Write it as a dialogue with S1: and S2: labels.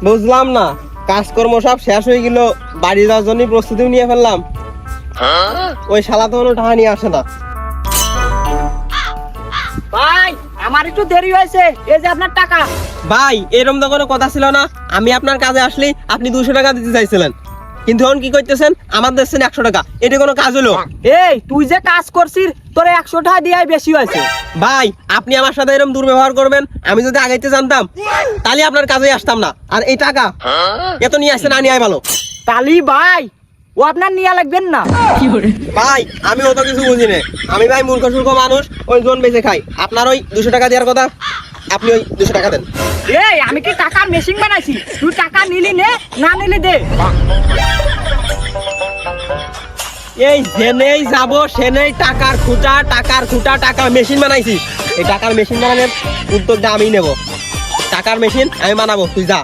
S1: বুঝলাম না, কাজকর্ম সব শেষ হয়ে গেল, বাড়ি যাওয়ার জন্য প্রস্তুতিও নিয়ে ফেললাম, ওই শালা তো কোনো টাকা নিয়ে আসে না।
S2: ভাই আমার একটু দেরি হয়েছে, এই যে আপনার টাকা।
S1: ভাই এরকম তো কোনো কথা ছিল না, আমি আপনার কাজে আসলে আপনি 200 টাকা দিতে চাইছিলেন, কিন্তু এখন কি করতেছেন, আমার দিচ্ছেন 100 টাকা। এটা কোনো কাজ হলো?
S2: এই তুই যে কাজ করছিস তোর 100 টাকা দিয়াই বেশি হয়েছে।
S1: ভাই আপনি আমার সাথে এরকম দুর্ব্যবহার করবেন, আমি যদি আগাইতে জানতাম তাহলে আপনার কাজে আসতাম না। আর এই টাকা এত নিয়ে আসছে না, নিয়ে ভালো।
S2: তালি ভাই ও আপনার নিয়া লাগবেন না।
S1: ভাই আমি অত কিছু বুঝি না, আমি ভাই মূর্খ সূর্খ মানুষ, ওই জন বেঁচে খাই। আপনার ওই 200 টাকা দেওয়ার কথা, আপনি ওই 200 টাকা দেন।
S2: এই আমি কি টাকার মেশিন বানাইছি? তুই টাকা নিলি নে, না নিলি দে।
S1: এই জেনেই যাব সেনেই টাকার খুঁটা, টাকার মেশিন বানাইছি। এই টাকার মেশিন বানানোর উদ্যোগটা আমি নেব। টাকার মেশিন আমি বানাবো, তুই যা।